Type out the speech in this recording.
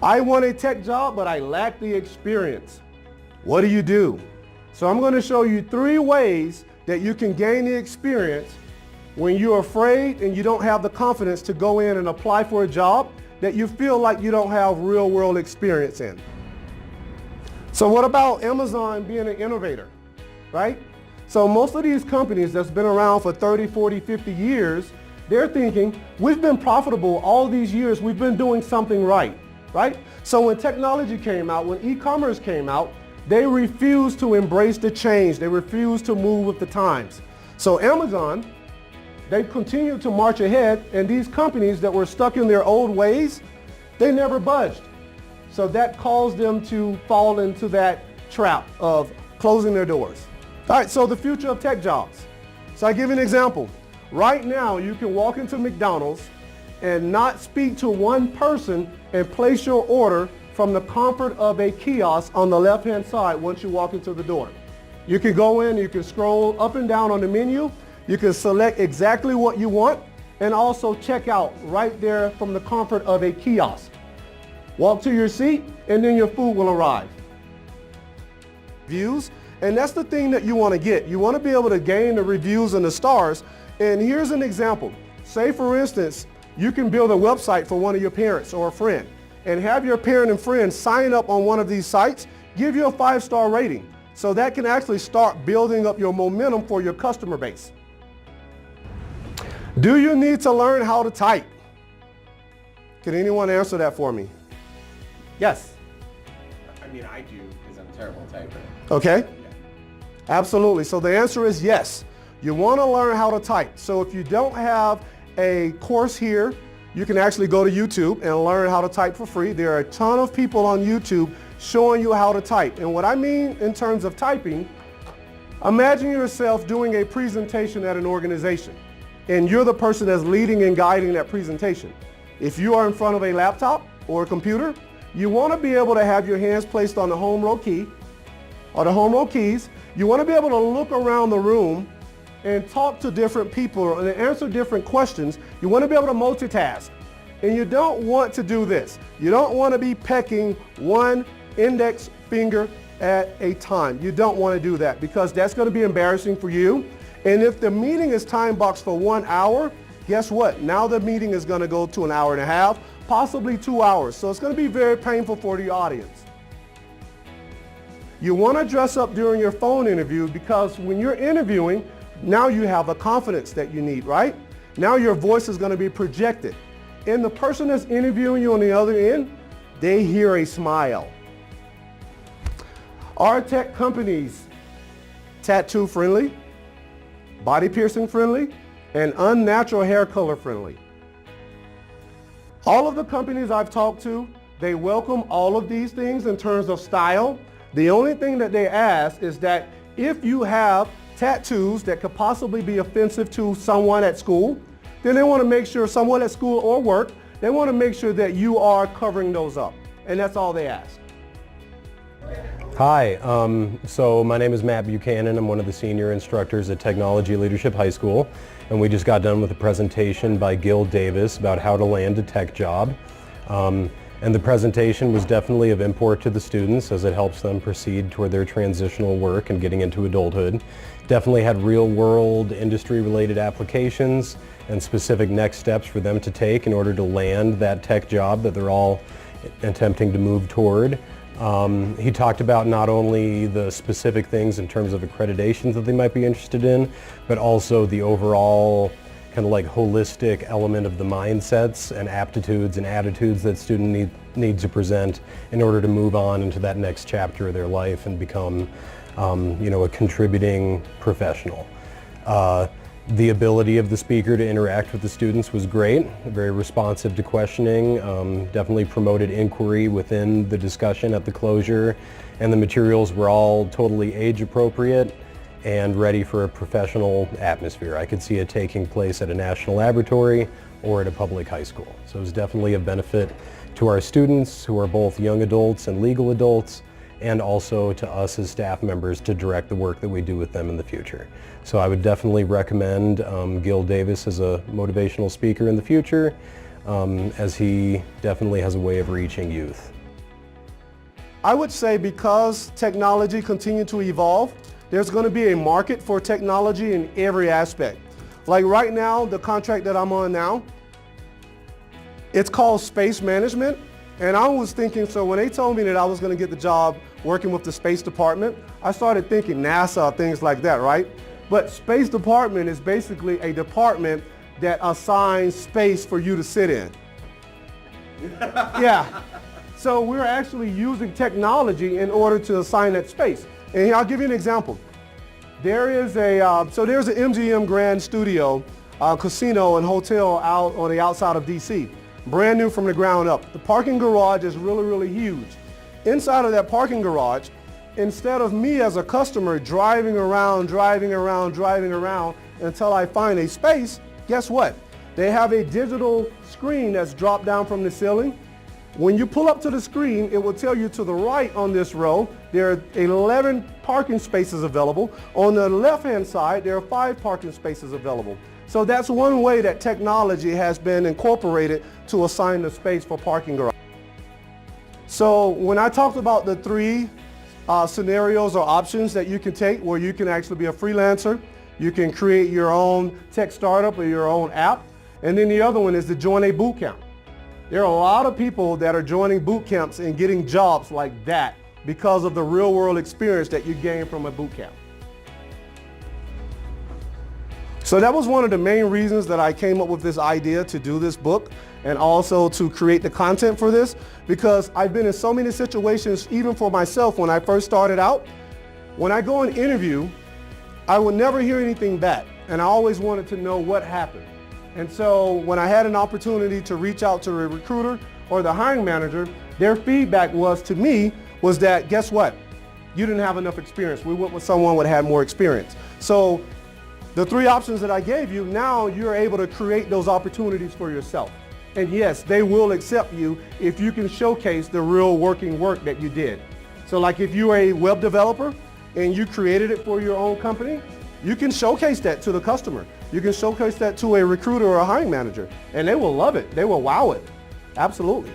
I want a tech job, but I lack the experience. What do? So I'm going to show you 3 ways that you can gain the experience when you're afraid and you don't have the confidence to go in and apply for a job that you feel like you don't have real world experience in. So what about Amazon being an innovator, right? So most of these companies that's been around for 30, 40, 50 years, they're thinking, we've been profitable all these years, we've been doing something right? So when technology came out, when e-commerce came out, they refused to embrace the change. They refused to move with the times. So Amazon, they continued to march ahead, and these companies that were stuck in their old ways, they never budged. So that caused them to fall into that trap of closing their doors. All right, so the future of tech jobs. So I give you an example. Right now, you can walk into McDonald's and not speak to one person and place your order from the comfort of a kiosk on the left-hand side once you walk into the door. You can go in, you can scroll up and down on the menu, you can select exactly what you want, and also check out right there from the comfort of a kiosk. Walk to your seat, and then your food will arrive. Reviews, and that's the thing that you want to get. You want to be able to gain the reviews and the stars. And here's an example. Say, for instance, you can build a website for one of your parents or a friend, and have your parent and friend sign up on one of these sites, give you a 5-star rating. So that can actually start building up your momentum for your customer base. Do you need to learn how to type? Can anyone answer that for me? Yes. I mean, I do, because I'm a terrible typer. Okay. Yeah. Absolutely. So the answer is yes. You want to learn how to type. So if you don't have a course here, you can actually go to YouTube and learn how to type for free. There are a ton of people on YouTube showing you how to type. And what I mean in terms of typing, imagine yourself doing a presentation at an organization, and you're the person that's leading and guiding that presentation. If you are in front of a laptop or a computer, you want to be able to have your hands placed on the home row key or the home row keys. You want to be able to look around the room and talk to different people and answer different questions. You want to be able to multitask. And you don't want to do this. You don't want to be pecking one index finger at a time. You don't want to do that, because that's going to be embarrassing for you. And if the meeting is time boxed for 1 hour, guess what? Now the meeting is going to go to an hour and a half, possibly 2 hours. So it's going to be very painful for the audience. You want to dress up during your phone interview, because when you're interviewing, now you have the confidence that you need, right? Now your voice is going to be projected. And the person that's interviewing you on the other end, they hear a smile. Are tech companies tattoo friendly, body piercing friendly, and unnatural hair color friendly? All of the companies I've talked to, they welcome all of these things in terms of style. The only thing that they ask is that if you have tattoos that could possibly be offensive to someone at school, then they want to make sure, someone at school or work, they want to make sure that you are covering those up. And that's all they ask. Hi, so my name is Matt Buchanan. I'm one of the senior instructors at Technology Leadership High School, and we just got done with a presentation by Gil Davis about how to land a tech job. And the presentation was definitely of import to the students, as it helps them proceed toward their transitional work and getting into adulthood. Definitely had real-world industry-related applications and specific next steps for them to take in order to land that tech job that they're all attempting to move toward. He talked about not only the specific things in terms of accreditations that they might be interested in, but also the overall kind of like holistic element of the mindsets and aptitudes and attitudes that students need to present in order to move on into that next chapter of their life and become a contributing professional. The ability of the speaker to interact with the students was great, very responsive to questioning, definitely promoted inquiry within the discussion at the closure, and the materials were all totally age appropriate and ready for a professional atmosphere. I could see it taking place at a national laboratory or at a public high school. So it was definitely a benefit to our students, who are both young adults and legal adults, and also to us as staff members to direct the work that we do with them in the future. So I would definitely recommend Gil Davis as a motivational speaker in the future, as he definitely has a way of reaching youth. I would say because technology continues to evolve, there's going to be a market for technology in every aspect. Like right now, the contract that I'm on now, it's called space management. And I was thinking, so when they told me that I was going to get the job working with the Space Department, I started thinking NASA, things like that, right? But Space Department is basically a department that assigns space for you to sit in. Yeah. So we're actually using technology in order to assign that space. And here, I'll give you an example. There's an MGM Grand Studio, casino and hotel out on the outside of DC. Brand new from the ground up. The parking garage is really, really huge. Inside of that parking garage, instead of me as a customer driving around until I find a space, guess what? They have a digital screen that's dropped down from the ceiling. When you pull up to the screen, it will tell you to the right on this row, there are 11 parking spaces available. On the left-hand side, there are 5 parking spaces available. So that's one way that technology has been incorporated to assign the space for parking garage. So when I talked about the 3 scenarios or options that you can take where you can actually be a freelancer, you can create your own tech startup or your own app, and then the other one is to join a boot camp. There are a lot of people that are joining boot camps and getting jobs like that because of the real world experience that you gain from a boot camp. So that was one of the main reasons that I came up with this idea to do this book and also to create the content for this, because I've been in so many situations, even for myself when I first started out. When I go and interview, I would never hear anything back, and I always wanted to know what happened. And so when I had an opportunity to reach out to a recruiter or the hiring manager, their feedback was to me was that, guess what? You didn't have enough experience. We went with someone that had more experience. So the 3 options that I gave you, now you're able to create those opportunities for yourself. And yes, they will accept you if you can showcase the real working work that you did. So like if you're a web developer and you created it for your own company, you can showcase that to the customer. You can showcase that to a recruiter or a hiring manager, and they will love it. They will wow it. Absolutely.